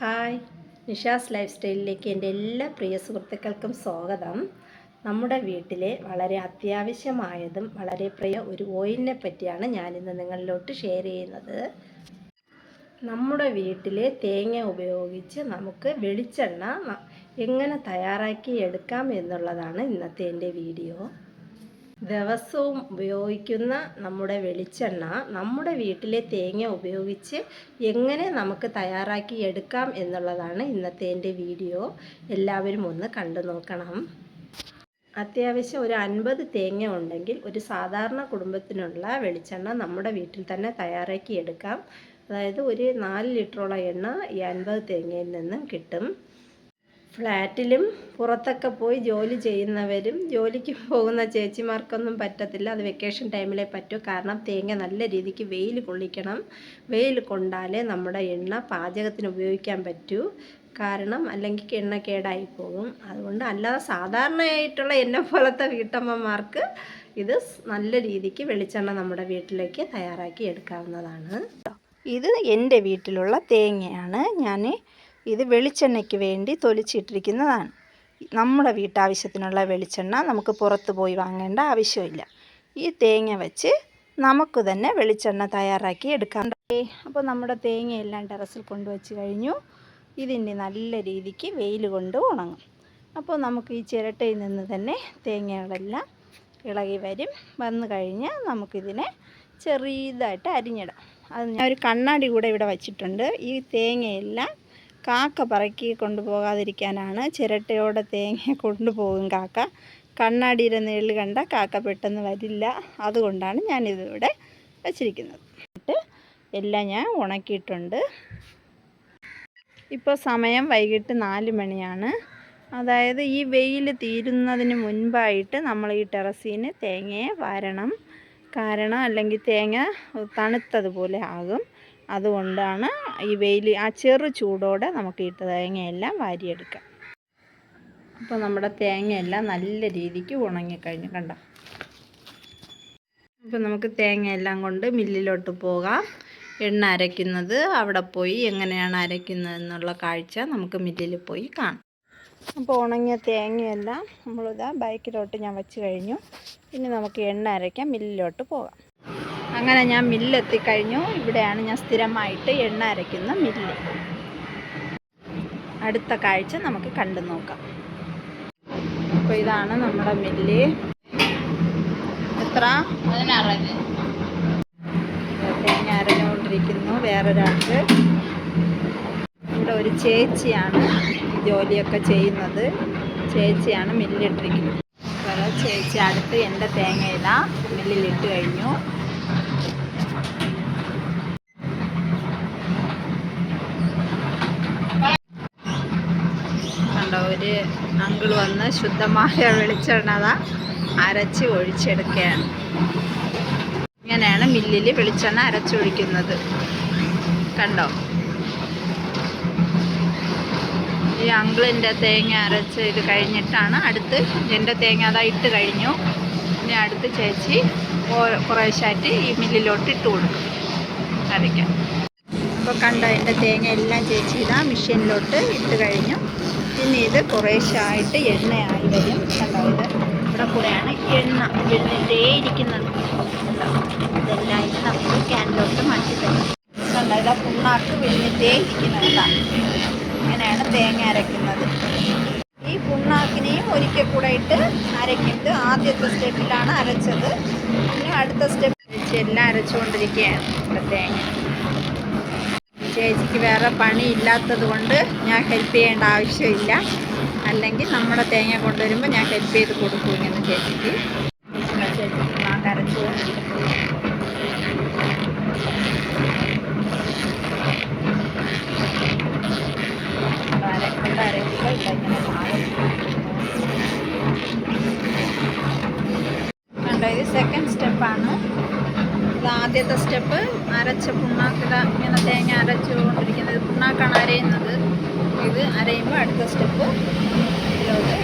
Hi, Nisha's life സ്റ്റൈലിലേക്ക് എൻ്റെ എല്ലാ പ്രിയ സുഹൃത്തുക്കൾക്കും സ്വാഗതം. നമ്മുടെ വീട്ടിലെ വളരെ അത്യാവശ്യമായതും വളരെ പ്രിയ ഒരു ഓയിലിനെ പറ്റിയാണ് ഞാനിന്ന് നിങ്ങളിലോട്ട് ഷെയർ ചെയ്യുന്നത്. നമ്മുടെ വീട്ടിലെ തേങ്ങ ഉപയോഗിച്ച് നമുക്ക് വെളിച്ചെണ്ണ എങ്ങനെ തയ്യാറാക്കി എടുക്കാം എന്നുള്ളതാണ് ഇന്നത്തെ എൻ്റെ വീഡിയോ. ദിവസവും ഉപയോഗിക്കുന്ന നമ്മുടെ വെളിച്ചെണ്ണ നമ്മുടെ വീട്ടിലെ തേങ്ങ ഉപയോഗിച്ച് എങ്ങനെ നമുക്ക് തയ്യാറാക്കി എടുക്കാം എന്നുള്ളതാണ് ഇന്നത്തെ എൻ്റെ വീഡിയോ. എല്ലാവരും ഒന്ന് കണ്ടു നോക്കണം. അത്യാവശ്യം ഒരു 50 തേങ്ങ ഉണ്ടെങ്കിൽ ഒരു സാധാരണ കുടുംബത്തിനുള്ള വെളിച്ചെണ്ണ നമ്മുടെ വീട്ടിൽ തന്നെ തയ്യാറാക്കി എടുക്കാം. അതായത് ഒരു 4 ലിറ്ററോളം എണ്ണ ഈ 50 തേങ്ങയിൽ നിന്നും കിട്ടും. ഫ്ലാറ്റിലും പുറത്തൊക്കെ പോയി ജോലി ചെയ്യുന്നവരും ജോലിക്ക് പോകുന്ന ചേച്ചിമാർക്കൊന്നും പറ്റത്തില്ല. അത് വെക്കേഷൻ ടൈമിലേ പറ്റൂ. കാരണം തേങ്ങ നല്ല രീതിക്ക് വെയിൽ കൊള്ളിക്കണം. വെയിൽ കൊണ്ടാലേ നമ്മുടെ എണ്ണ പാചകത്തിന് ഉപയോഗിക്കാൻ പറ്റൂ. കാരണം അല്ലെങ്കിൽ എണ്ണ കേടായി പോകും. അതുകൊണ്ട് അല്ലാതെ സാധാരണയായിട്ടുള്ള എന്നെ പോലത്തെ വീട്ടമ്മമാർക്ക് ഇത് നല്ല രീതിക്ക് വെളിച്ചെണ്ണ നമ്മുടെ വീട്ടിലേക്ക് തയ്യാറാക്കി എടുക്കാവുന്നതാണ്. ഇത് എൻ്റെ വീട്ടിലുള്ള തേങ്ങയാണ്. ഞാൻ ഇത് വെളിച്ചെണ്ണയ്ക്ക് വേണ്ടി തൊലിച്ചിട്ടിരിക്കുന്നതാണ്. നമ്മുടെ വീട്ടാവശ്യത്തിനുള്ള വെളിച്ചെണ്ണ നമുക്ക് പുറത്ത് പോയി വാങ്ങേണ്ട ആവശ്യമില്ല. ഈ തേങ്ങ വെച്ച് നമുക്ക് തന്നെ വെളിച്ചെണ്ണ തയ്യാറാക്കി എടുക്കാം. അപ്പോൾ നമ്മുടെ തേങ്ങയെല്ലാം ടെറസിൽ കൊണ്ടുവച്ച് കഴിഞ്ഞു. ഇതിന് നല്ല രീതിക്ക് വെയിൽ കൊണ്ട് ഉണങ്ങും. അപ്പോൾ നമുക്ക് ഈ ചിരട്ടയിൽ നിന്ന് തന്നെ തേങ്ങകളെല്ലാം ഇളകി വന്നു കഴിഞ്ഞാൽ നമുക്കിതിനെ ചെറിയതായിട്ട് അരിഞ്ഞിടാം. അത് ഞാൻ ഒരു കണ്ണാടി കൂടെ ഇവിടെ വച്ചിട്ടുണ്ട്. ഈ തേങ്ങയെല്ലാം കാക്ക പറക്കി കൊണ്ടുപോകാതിരിക്കാനാണ്. ചിരട്ടയോടെ തേങ്ങ കൊണ്ടുപോകും കാക്ക. കണ്ണാടിയുടെ നിഴൽ കണ്ട കാക്ക പെട്ടെന്ന് വരില്ല. അതുകൊണ്ടാണ് ഞാനിതിവിടെ വച്ചിരിക്കുന്നത്. എല്ലാം ഞാൻ ഉണക്കിയിട്ടുണ്ട്. ഇപ്പോൾ സമയം വൈകിട്ട് 4 മണിയാണ്. അതായത് ഈ വെയിൽ തീരുന്നതിന് മുൻപായിട്ട് നമ്മൾ ഈ ടെറസിന് തേങ്ങയെ വാരണം. കാരണം അല്ലെങ്കിൽ തേങ്ങ തണുത്തതുപോലെ ആകും. അതുകൊണ്ടാണ് ഈ വെയിൽ ആ ചെറു ചൂടോടെ നമുക്ക് ഈ തേങ്ങയെല്ലാം വാരിയെടുക്കാം. അപ്പോൾ നമ്മുടെ തേങ്ങയെല്ലാം നല്ല രീതിക്ക് ഉണങ്ങിക്കഴിഞ്ഞു കണ്ടോ. അപ്പോൾ നമുക്ക് തേങ്ങയെല്ലാം കൊണ്ട് മില്ലിലോട്ട് പോകാം. എണ്ണ അരയ്ക്കുന്നത് അവിടെ പോയി എങ്ങനെയാണ് അരയ്ക്കുന്നത് എന്നുള്ള കാഴ്ച നമുക്ക് മില്ലിൽ പോയി കാണാം. അപ്പോൾ ഉണങ്ങിയ തേങ്ങയെല്ലാം നമ്മളിതാ ബൈക്കിലോട്ട് ഞാൻ വെച്ച് കഴിഞ്ഞു. ഇനി നമുക്ക് എണ്ണ അരയ്ക്കാൻ മില്ലിലോട്ട് പോകാം. അങ്ങനെ ഞാൻ മില്ലെത്തിക്കഴിഞ്ഞു. ഇവിടെയാണ് ഞാൻ സ്ഥിരമായിട്ട് എണ്ണ അരയ്ക്കുന്ന മില്ല്. അടുത്ത കാഴ്ച നമുക്ക് കണ്ടു നോക്കാം. അപ്പോൾ ഇതാണ് നമ്മുടെ മില്ല്. എത്ര തേങ്ങ അരഞ്ഞുകൊണ്ടിരിക്കുന്നു വേറൊരാൾക്ക്. ഇവിടെ ഒരു ചേച്ചിയാണ് ജോലിയൊക്കെ ചെയ്യുന്നത്. ചേച്ചിയാണ് മില്ലിട്ടിരിക്കുന്നത്. അതുപോലെ ചേച്ചി അടുത്ത് എൻ്റെ തേങ്ങയെല്ലാം മില്ലിലിട്ട് കഴിഞ്ഞു. കണ്ടോ, ഒരു അങ്കിൾ വന്ന് ശുദ്ധമായ വെളിച്ചെണ്ണ അരച്ച് ഒഴിച്ചെടുക്കുകയാണ്. ഇങ്ങനെയാണ് മില്ലിൽ വെളിച്ചെണ്ണ അരച്ചൊഴിക്കുന്നത്. കണ്ടോ, ഈ അങ്കിളിൻ്റെ തേങ്ങ അരച്ച് ഇത് കഴിഞ്ഞിട്ടാണ് അടുത്ത് എൻ്റെ തേങ്ങ അതാ ഇട്ട് കഴിഞ്ഞു. ഇനി അടുത്ത് ചേച്ചി കുറേശ്ശായിട്ട് ഈ മില്ലിലോട്ട് ഇട്ട് കൊടുക്കും അരയ്ക്കാൻ. അപ്പോൾ കണ്ടോ, എൻ്റെ തേങ്ങ എല്ലാം ചേച്ചി ഇതാ മെഷീനിലോട്ട് ഇട്ട് കഴിഞ്ഞു. ഇനി ഇത് കുറേശ്ശായിട്ട് എണ്ണയായി വരും. കണ്ടോ, ഇത് ഇവിടെ കൂടെയാണ് എണ്ണ വിഴുന്നിട്ടേ ഇരിക്കുന്നത്. ഇതെല്ലാം ഇത് നമുക്ക് ക്യാനിലോട്ട് മാറ്റി തരും. കണ്ടോ, ഇതാ പുണ്ണാക്ക് വിഴുന്നിട്ടേ ഇരിക്കുന്നതാണ്. ഇങ്ങനെയാണ് തേങ്ങ അരയ്ക്കുന്നത്. ഈ പുണ്ണാക്കിനെയും ഒരിക്കൽ കൂടെ ഇട്ട് അരയ്ക്കുന്നത്. ആദ്യത്തെ സ്റ്റെപ്പിലാണ് അരച്ചത്. പിന്നെ അടുത്ത സ്റ്റെപ്പ് വെച്ച് എല്ലാം അരച്ചുകൊണ്ടിരിക്കുകയാണ് ഇവിടെ തേങ്ങ. ചേച്ചിക്ക് വേറെ പണി ഇല്ലാത്തത് കൊണ്ട് ഞാൻ ഹെൽപ്പ് ചെയ്യേണ്ട ആവശ്യമില്ല. അല്ലെങ്കിൽ നമ്മുടെ തേങ്ങ കൊണ്ടുവരുമ്പോൾ ഞാൻ ഹെൽപ്പ് ചെയ്ത് കൊടുക്കും ഇങ്ങനെ ചേച്ചിക്ക്. ചേച്ചി പുണ്ണാക്ക് അരച്ചുകൊണ്ടിരിക്കും. കണ്ടോ, ഇത് സെക്കൻഡ് സ്റ്റെപ്പാണ്. ഇത് ആദ്യത്തെ സ്റ്റെപ്പ് അരച്ച പുണ്ണാക്കിട ഇങ്ങനെ തേങ്ങ അരച്ചുകൊണ്ടിരിക്കുന്നത്. പുണ്ണാക്കാണ് അരയുന്നത്. ഇത് അരയുമ്പോൾ അടുത്ത സ്റ്റെപ്പ് ഇതിലോട്ട്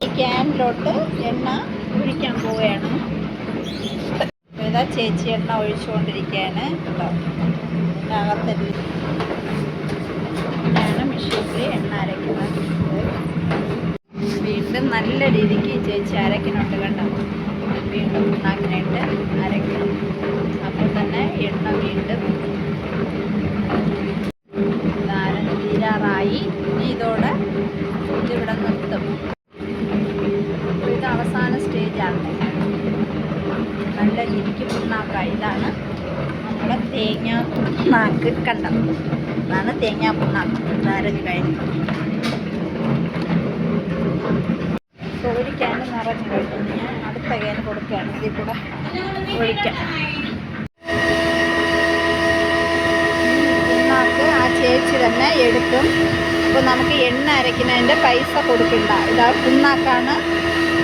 ഈ ക്യാനിലോട്ട് എണ്ണ ഒഴിക്കാൻ പോവുകയാണ്. ഇതാ ചേച്ചി എണ്ണ ഒഴിച്ചുകൊണ്ടിരിക്കുകയാണ്. കേട്ടോ, അകത്തല്ല നല്ല രീതിക്ക് ചേച്ചി അരക്കിനുണ്ട് കണ്ടോ. വീണ്ടും പുണ്ണാക്കിനായിട്ട് അരയ്ക്കും. അപ്പോൾ തന്നെ എണ്ണ വീണ്ടും അരഞ്ഞ് തീരാറായി. ഇനി ഇതോടെ ഇതിവിടെ നിർത്തും. ഇത് അവസാന സ്റ്റേജാണ്. നല്ല രീതിക്ക് പുണ്ണാക്കായി. ഇതാണ് നമ്മുടെ തേങ്ങ പുണ്ണാക്ക്. കണ്ടോ, ഇതാണ് തേങ്ങ പുണ്ണാക്ക്. അരഞ്ഞ് കഴിഞ്ഞു. ഒരു ക്യാൻ നിറഞ്ഞു കഴിഞ്ഞു. ഞാൻ അടുത്ത ക്യാൻ കൊടുക്കുകയാണ്. ഇതിൽ കൂടെ ഒഴിക്കാം. പുണ്ണാക്ക് ആ ചേച്ചി തന്നെ എടുക്കും. അപ്പോൾ നമുക്ക് എണ്ണ അരയ്ക്കുന്നതിൻ്റെ പൈസ കൊടുക്കണ്ട. ഇതാ പുണ്ണാക്കാണ്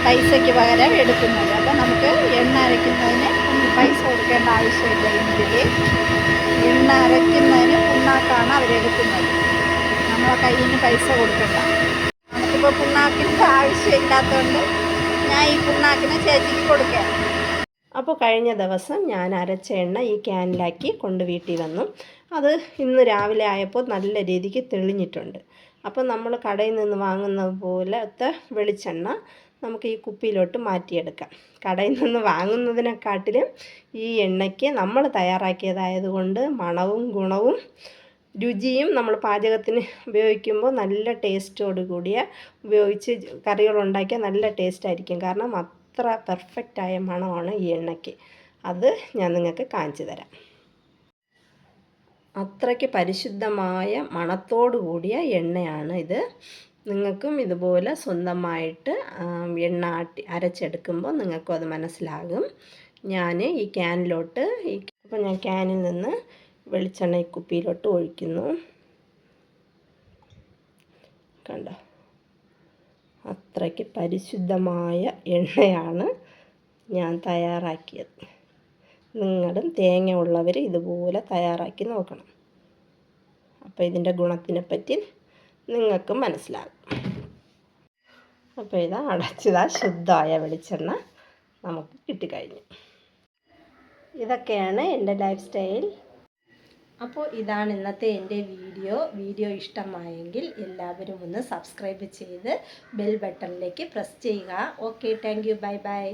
പൈസയ്ക്ക് പകരം എടുക്കുന്നത്. അപ്പോൾ നമുക്ക് എണ്ണ അരയ്ക്കുന്നതിന് പൈസ കൊടുക്കേണ്ട ആവശ്യമില്ല. ഇതിൽ എണ്ണ അരയ്ക്കുന്നതിന് പുണ്ണാക്കാണ് അവരെടുക്കുന്നത്. നമ്മളെ കയ്യിൽ നിന്ന് പൈസ കൊടുക്കണ്ട. നമുക്കിപ്പോൾ പുണ്ണാക്കിൻ്റെ ആവശ്യമില്ലാത്തതുകൊണ്ട് ഞാൻ ഈ പുണ്ണാക്കിന് ചേച്ചിക്ക് കൊടുക്കാം. അപ്പോൾ കഴിഞ്ഞ ദിവസം ഞാൻ അരച്ച എണ്ണ ഈ ക്യാനിലാക്കി കൊണ്ട് വീട്ടിൽ വന്നു. അത് ഇന്ന് രാവിലെ ആയപ്പോൾ നല്ല രീതിക്ക് തെളിഞ്ഞിട്ടുണ്ട്. അപ്പോൾ നമ്മൾ കടയിൽ നിന്ന് വാങ്ങുന്നത് പോലത്തെ വെളിച്ചെണ്ണ നമുക്ക് ഈ കുപ്പിയിലോട്ട് മാറ്റിയെടുക്കാം. കടയിൽ നിന്ന് വാങ്ങുന്നതിനെക്കാട്ടിലും ഈ എണ്ണയ്ക്ക് നമ്മൾ തയ്യാറാക്കിയതായതുകൊണ്ട് മണവും ഗുണവും രുചിയും നമ്മൾ പാചകത്തിന് ഉപയോഗിക്കുമ്പോൾ നല്ല ടേസ്റ്റോട് കൂടിയ ഉപയോഗിച്ച് കറികളുണ്ടാക്കിയാൽ നല്ല ടേസ്റ്റായിരിക്കും. കാരണം അത്ര പെർഫെക്റ്റായ മണമാണ് ഈ എണ്ണയ്ക്ക്. അത് ഞാൻ നിങ്ങൾക്ക് കാണിച്ചു തരാം. അത്രയ്ക്ക് പരിശുദ്ധമായ മണത്തോടു കൂടിയ എണ്ണയാണ് ഇത്. നിങ്ങൾക്കും ഇതുപോലെ സ്വന്തമായിട്ട് എണ്ണ അരച്ചെടുക്കുമ്പോൾ നിങ്ങൾക്കും അത് മനസ്സിലാകും. ഞാൻ ഈ ക്യാനിലോട്ട് അപ്പോൾ ഞാൻ ക്യാനിൽ നിന്ന് വെളിച്ചെണ്ണ ഈ കുപ്പിയിലോട്ട് ഒഴിക്കുന്നു. കണ്ടോ, അത്രയ്ക്ക് പരിശുദ്ധമായ എണ്ണയാണ് ഞാൻ തയ്യാറാക്കിയത്. നിങ്ങളും തേങ്ങ ഉള്ളവർ ഇതുപോലെ തയ്യാറാക്കി നോക്കണം. അപ്പോൾ ഇതിൻ്റെ ഗുണത്തിനെ പറ്റി നിങ്ങൾക്കും മനസ്സിലാകും. അപ്പോൾ ഇതാ അടച്ചതാ ശുദ്ധമായ വെളിച്ചെണ്ണ നമുക്ക് കിട്ടിക്കഴിഞ്ഞു. ഇതൊക്കെയാണ് എൻ്റെ ലൈഫ് സ്റ്റൈൽ. അപ്പോൾ ഇതാണ് ഇന്നത്തെ എൻ്റെ വീഡിയോ ഇഷ്ടമായെങ്കിൽ എല്ലാവരും ഒന്ന് സബ്സ്ക്രൈബ് ചെയ്ത് ബെൽ ബട്ടണിലേക്ക് പ്രസ് ചെയ്യുക. Okay, thank you, bye bye.